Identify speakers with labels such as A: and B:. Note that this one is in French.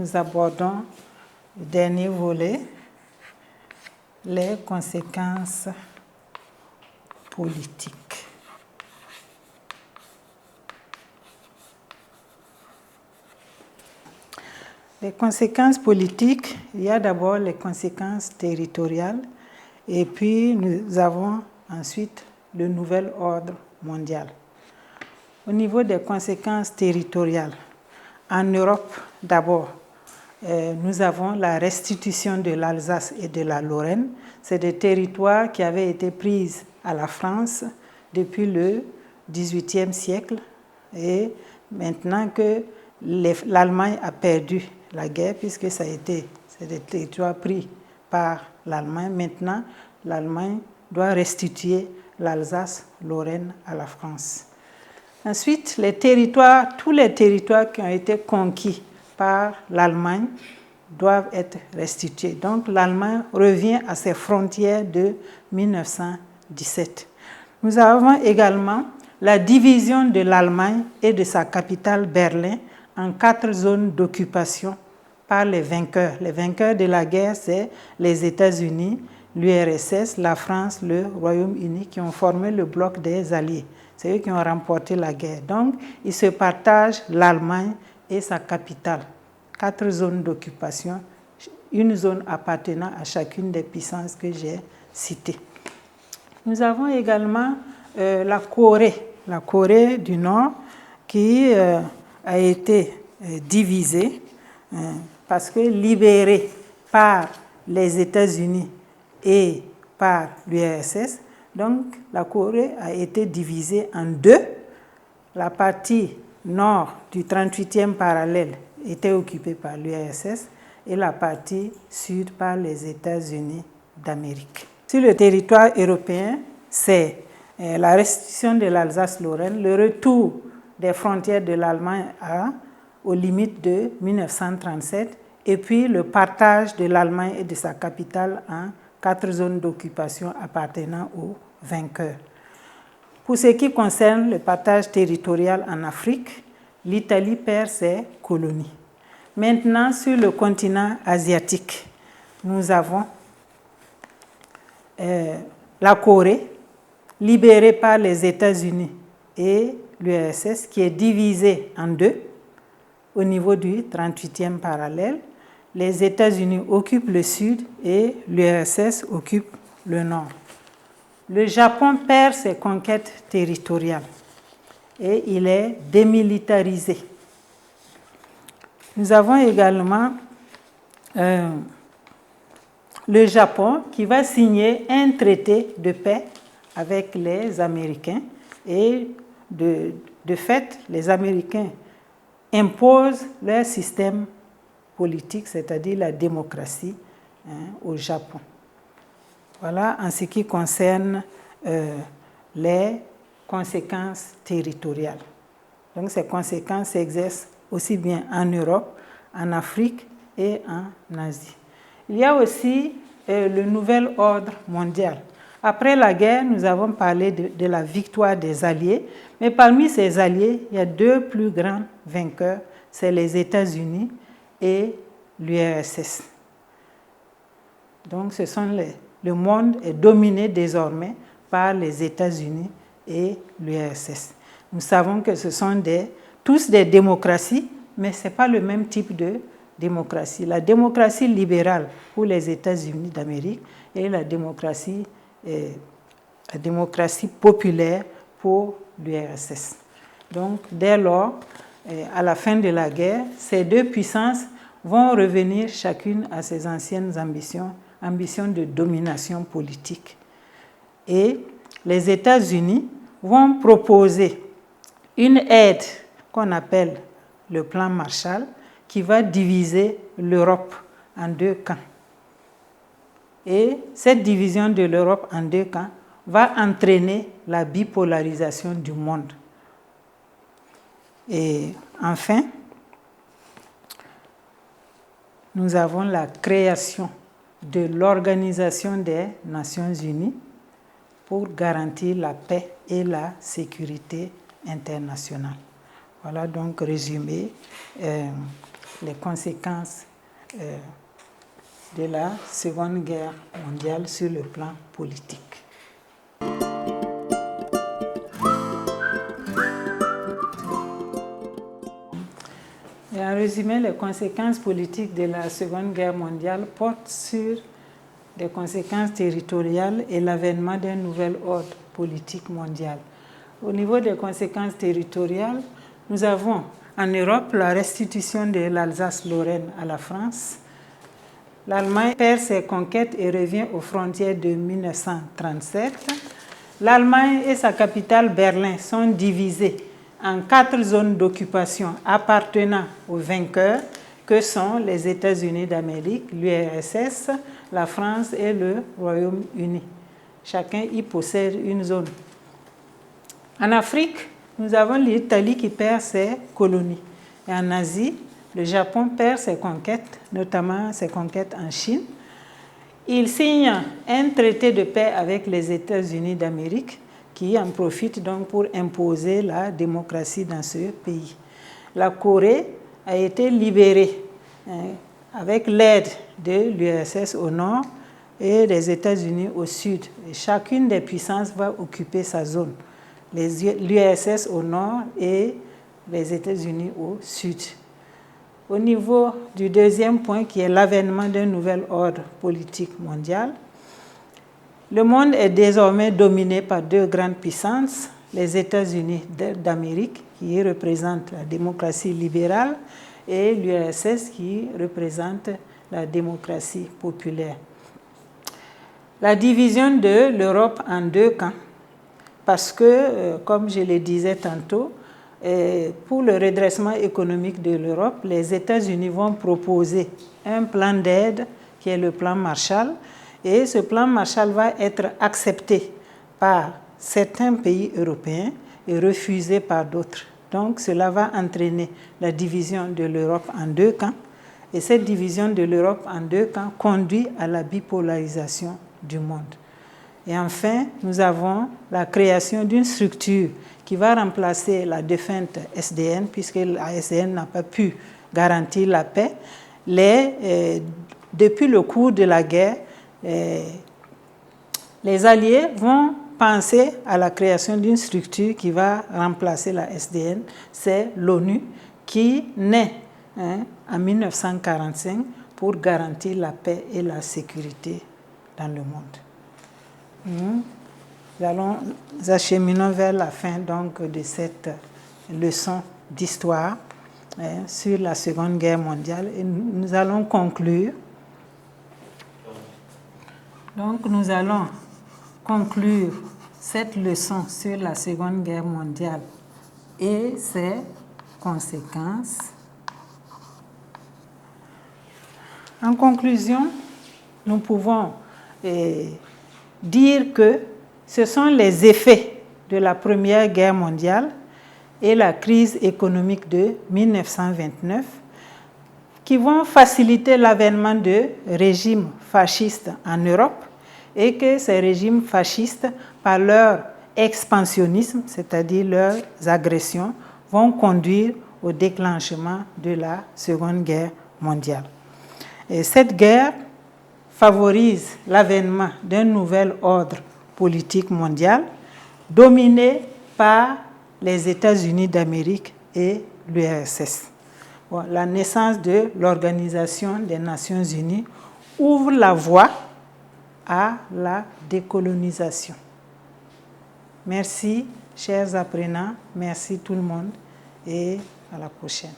A: nous abordons le dernier volet, les conséquences politiques. Les conséquences politiques, il y a d'abord les conséquences territoriales et puis nous avons ensuite le nouvel ordre mondial. Au niveau des conséquences territoriales, en Europe d'abord, nous avons la restitution de l'Alsace et de la Lorraine. C'est des territoires qui avaient été pris à la France depuis le XVIIIe siècle et maintenant que l'Allemagne a perdu la guerre, puisque c'est des territoires pris par l'Allemagne. Maintenant, l'Allemagne doit restituer l'Alsace-Lorraine à la France. Ensuite, tous les territoires qui ont été conquis par l'Allemagne doivent être restitués. Donc, l'Allemagne revient à ses frontières de 1917. Nous avons également la division de l'Allemagne et de sa capitale Berlin en 4 zones d'occupation par les vainqueurs. Les vainqueurs de la guerre, c'est les États-Unis, l'URSS, la France, le Royaume-Uni qui ont formé le bloc des Alliés. C'est eux qui ont remporté la guerre. Donc, ils se partagent l'Allemagne et sa capitale. 4 zones d'occupation, une zone appartenant à chacune des puissances que j'ai citées. Nous avons également la Corée du Nord qui a été divisée parce que libérée par les États-Unis et par l'URSS. Donc, la Corée a été divisée en 2. La partie nord du 38e parallèle était occupée par l'URSS et la partie sud par les États-Unis d'Amérique. Sur le territoire européen, c'est la restitution de l'Alsace-Lorraine, le retour des frontières de l'Allemagne aux limites de 1937 et puis le partage de l'Allemagne et de sa capitale en 4 zones d'occupation appartenant aux vainqueurs. Pour ce qui concerne le partage territorial en Afrique, l'Italie perd ses colonies. Maintenant, sur le continent asiatique, nous avons la Corée, libérée par les États-Unis et l'URSS, qui est divisée en 2 au niveau du 38e parallèle. Les États-Unis occupent le sud et l'URSS occupe le nord. Le Japon perd ses conquêtes territoriales et il est démilitarisé. Nous avons également le Japon qui va signer un traité de paix avec les Américains et de fait, les Américains imposent leur système politique, c'est-à-dire la démocratie, au Japon. Voilà en ce qui concerne les conséquences territoriales. Donc ces conséquences s'exercent aussi bien en Europe, en Afrique et en Asie. Il y a aussi le nouvel ordre mondial. Après la guerre, nous avons parlé de la victoire des Alliés, mais parmi ces Alliés, il y a 2 plus grands vainqueurs, c'est les États-Unis et l'URSS. Donc le monde est dominé désormais par les États-Unis et l'URSS. Nous savons que ce sont tous des démocraties, mais ce n'est pas le même type de démocratie. La démocratie libérale pour les États-Unis d'Amérique et la démocratie populaire pour l'URSS. Donc, dès lors, à la fin de la guerre, ces 2 puissances vont revenir chacune à ses anciennes ambitions de domination politique. Et les États-Unis vont proposer une aide qu'on appelle le plan Marshall, qui va diviser l'Europe en 2 camps. Et cette division de l'Europe en 2 camps va entraîner la bipolarisation du monde. Et enfin, nous avons la création de l'Organisation des Nations Unies pour garantir la paix et la sécurité internationale. Voilà donc résumé les conséquences de la Seconde Guerre mondiale sur le plan politique. Et en résumé, les conséquences politiques de la Seconde Guerre mondiale portent sur des conséquences territoriales et l'avènement d'un nouvel ordre politique mondial. Au niveau des conséquences territoriales, nous avons en Europe la restitution de l'Alsace-Lorraine à la France. L'Allemagne perd ses conquêtes et revient aux frontières de 1937. L'Allemagne et sa capitale Berlin sont divisées en 4 zones d'occupation appartenant aux vainqueurs que sont les États-Unis d'Amérique, l'URSS, la France et le Royaume-Uni. Chacun y possède une zone. En Afrique, nous avons l'Italie qui perd ses colonies. Et en Asie, le Japon perd ses conquêtes, notamment ses conquêtes en Chine. Il signe un traité de paix avec les États-Unis d'Amérique qui en profitent donc pour imposer la démocratie dans ce pays. La Corée a été libérée avec l'aide de l'URSS au nord et des États-Unis au sud. Et chacune des puissances va occuper sa zone. L'URSS au nord et les États-Unis au sud. Au niveau du deuxième point, qui est l'avènement d'un nouvel ordre politique mondial, le monde est désormais dominé par 2 grandes puissances, les États-Unis d'Amérique, qui représentent la démocratie libérale, et l'URSS, qui représente la démocratie populaire. La division de l'Europe en 2 camps, parce que, comme je le disais tantôt, pour le redressement économique de l'Europe, les États-Unis vont proposer un plan d'aide qui est le plan Marshall. Et ce plan Marshall va être accepté par certains pays européens et refusé par d'autres. Donc cela va entraîner la division de l'Europe en 2 camps. Et cette division de l'Europe en 2 camps conduit à la bipolarisation du monde. Et enfin, nous avons la création d'une structure qui va remplacer la défunte SDN, puisque la SDN n'a pas pu garantir la paix. Depuis le cours de la guerre, les Alliés vont penser à la création d'une structure qui va remplacer la SDN. C'est l'ONU qui naît en 1945 pour garantir la paix et la sécurité dans le monde. Nous acheminons vers la fin donc, de cette leçon d'histoire sur la Seconde Guerre mondiale et nous allons conclure. Donc nous allons conclure cette leçon sur la Seconde Guerre mondiale et ses conséquences. En conclusion, nous pouvons dire que ce sont les effets de la Première Guerre mondiale et la crise économique de 1929 qui vont faciliter l'avènement de régimes fascistes en Europe et que ces régimes fascistes, par leur expansionnisme, c'est-à-dire leurs agressions, vont conduire au déclenchement de la Seconde Guerre mondiale. Et cette guerre favorise l'avènement d'un nouvel ordre politique mondial dominé par les États-Unis d'Amérique et l'URSS. La naissance de l'Organisation des Nations Unies ouvre la voie à la décolonisation. Merci, chers apprenants, merci tout le monde et à la prochaine.